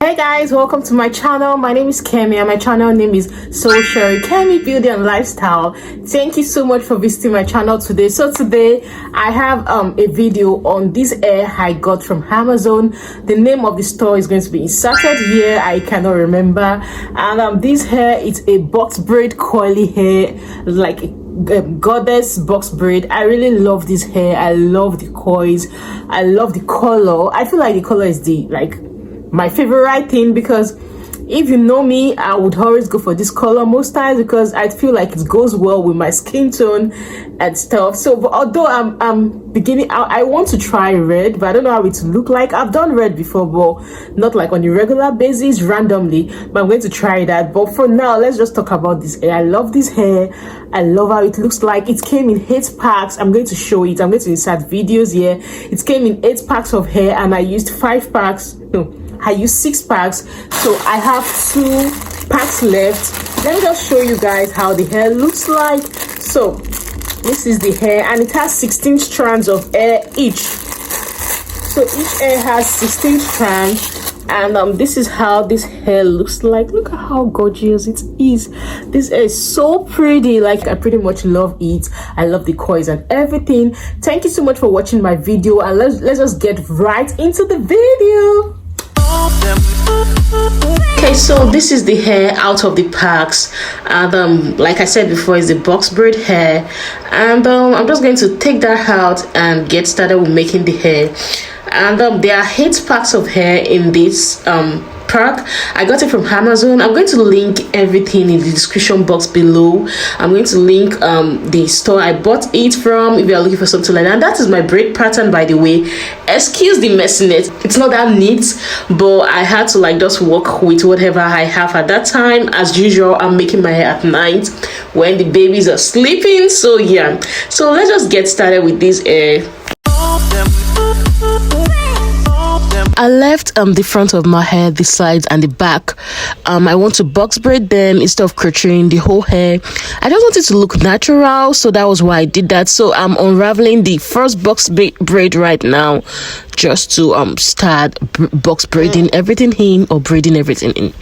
Hey guys, welcome to my channel. My name is Kemi and my channel name is Kemi Beauty and Lifestyle. Thank you so much for visiting my channel today. So today I have a video on this hair I got from Amazon. The name of the store is going to be inserted here. I cannot remember. And this hair is a box braid curly hair, like goddess box braid. I really love this hair. I love the coils. I love the color. I feel like the color is my favorite thing, because if you know me, I would always go for this color most times because I feel like it goes well with my skin tone and stuff. So but although I'm beginning, I want to try red, but I don't know how it will look like. I've done red before, but not like on a regular basis, randomly. But I'm going to try that. But for now, let's just talk about this hair. I love this hair. I love how it looks like. It came in 8 packs. I'm going to show it. I'm going to insert videos here. It came in 8 packs of hair and I used 5 packs. No, I used 6 packs, so I have 2 packs left. Let me just show you guys how the hair looks like. So this is the hair and it has 16 strands of hair each. So each hair has 16 strands, and this is how this hair looks like. Look at how gorgeous it is. This hair is so pretty. Like, I pretty much love it. I love the coils and everything. Thank you so much for watching my video, and let's just get right into the video. Okay, so this is the hair out of the packs, and like I said before, it's the box braid hair, and I'm just going to take that out and get started with making the hair. And there are 8 packs of hair in this pack. I got it from Amazon. I'm going to link everything in the description box below. I'm going to link the store I bought it from if you are looking for something like that. And that is my braid pattern, by the way. Excuse the messiness, it's not that neat, but I had to just work with whatever I have at that time. As usual, I'm making my hair at night when the babies are sleeping. So yeah, so let's just get started with this hair. I left the front of my hair, the sides and the back. I want to box braid them instead of crocheting the whole hair. I just wanted to look natural, so that was why I did that. So I'm unraveling the first box braid right now, just to start box braiding everything in, or braiding everything in.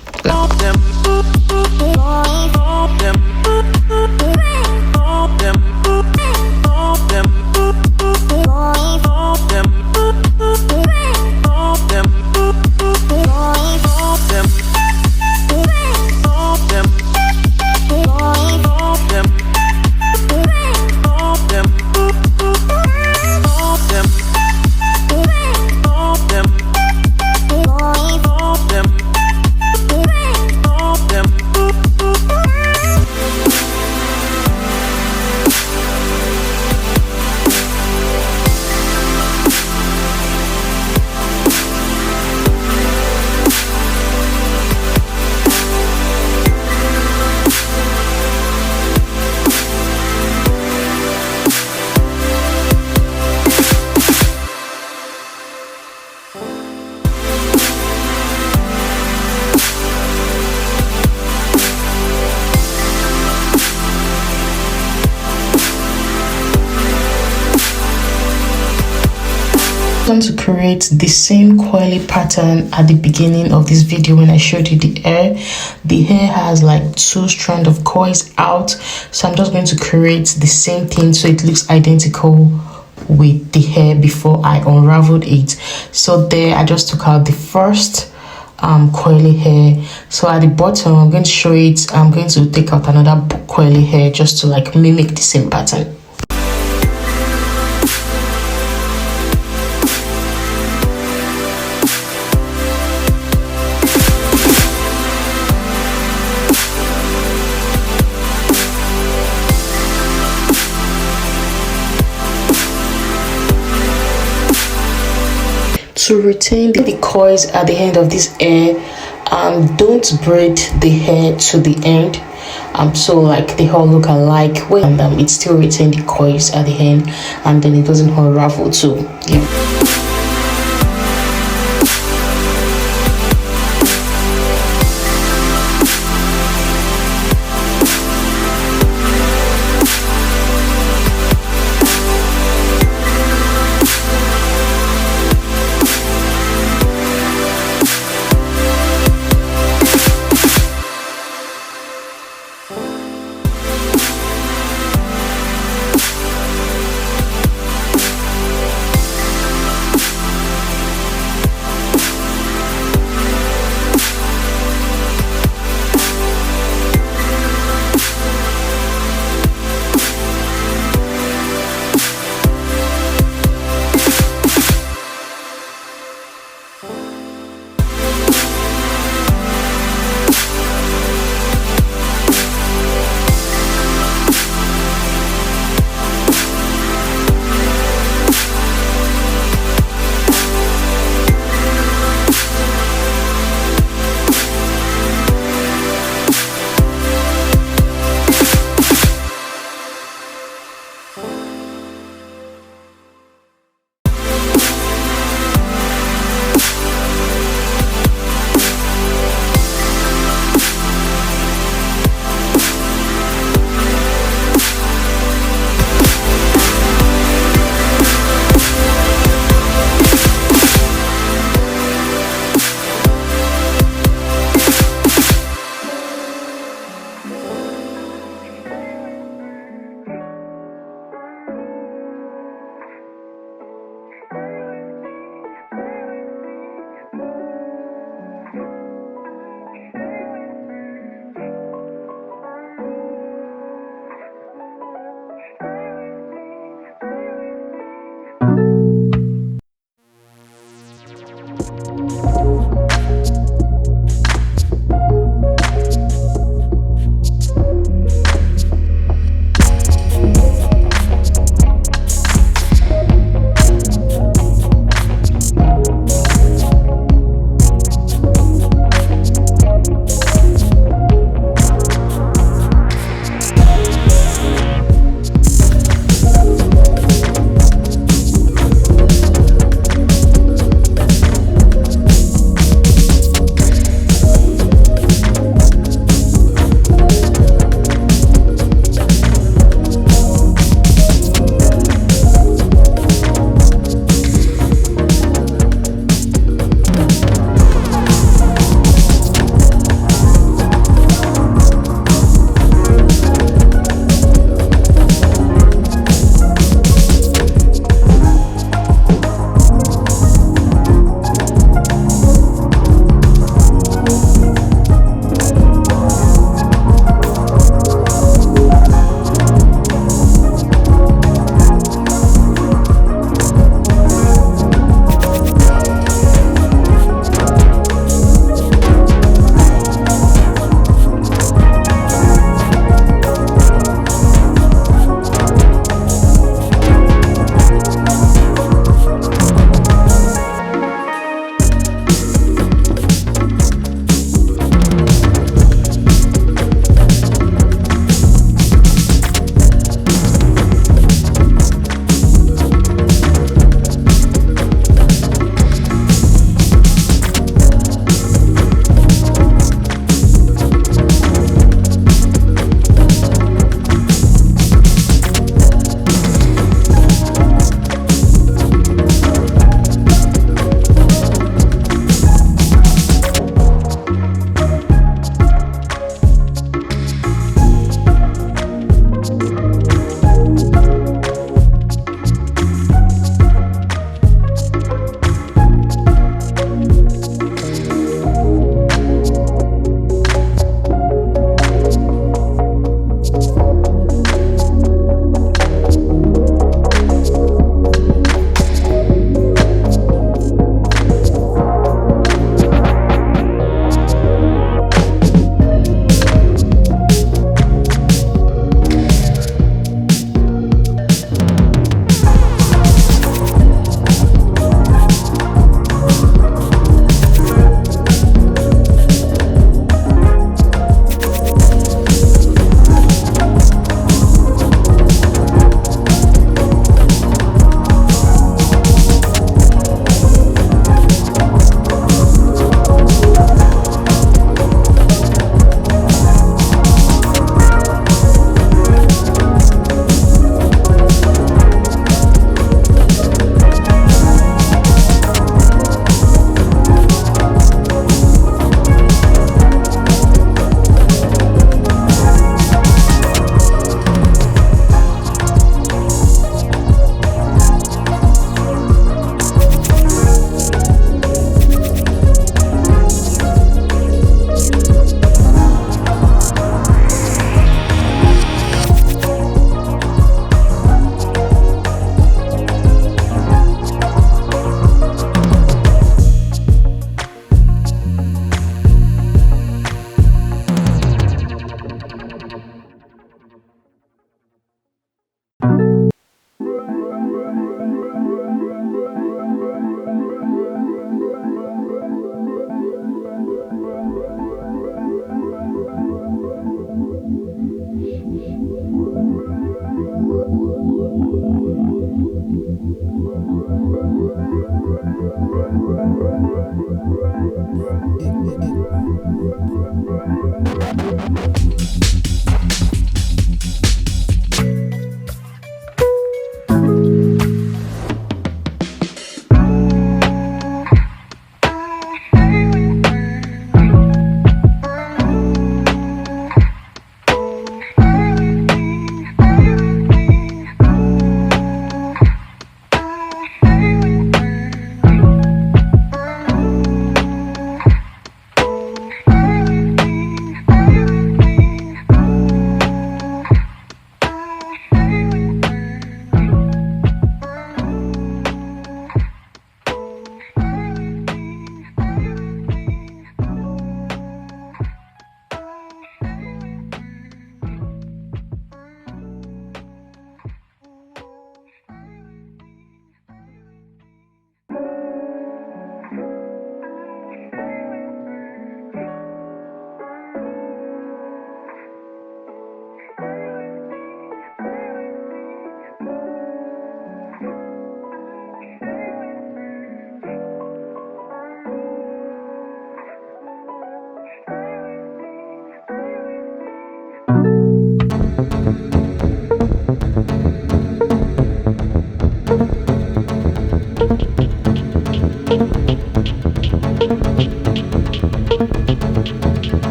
To create the same coily pattern at the beginning of this video when I showed you the hair. The hair has like 2 strands of coils out, so I'm just going to create the same thing so it looks identical with the hair before I unraveled it. So there I just took out the first coily hair. So at the bottom I'm going to show it. I'm going to take out another coily hair just to mimic the same pattern. To retain the coils at the end of this hair, don't braid the hair to the end, so they all look alike, when it still retain the coils at the end, and then it doesn't unravel too. Yeah.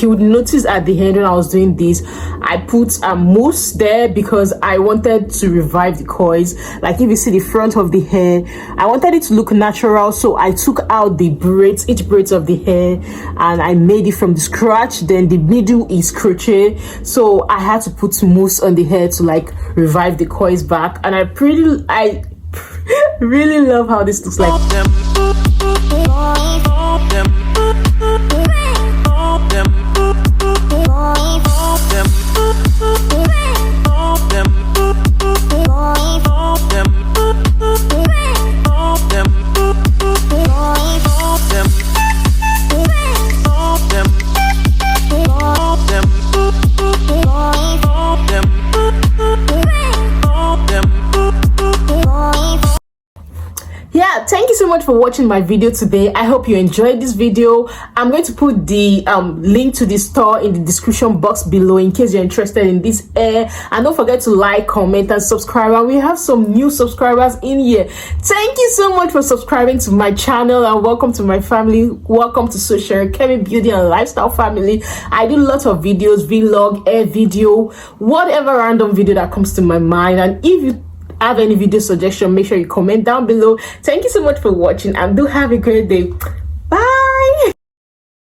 you would notice at the end when I was doing this, I put a mousse there because I wanted to revive the coils. Like if you see the front of the hair, I wanted it to look natural, so I took out the braids, each braids of the hair, and I made it from the scratch. Then the middle is crochet, so I had to put mousse on the hair to like revive the coils back. And I really love how this looks like. Yeah, thank you so much for watching my video today. I hope you enjoyed this video. I'm going to put the link to the store in the description box below in case you're interested in this hair. And don't forget to like, comment, and subscribe. And we have some new subscribers in here. Thank you so much for subscribing to my channel, and welcome to my family. Welcome to Social Kemi Beauty and Lifestyle family. I do lots of videos, vlog, hair video, whatever random video that comes to my mind. And if you have any video suggestion, make sure you comment down below. Thank you so much for watching, and do have a great day.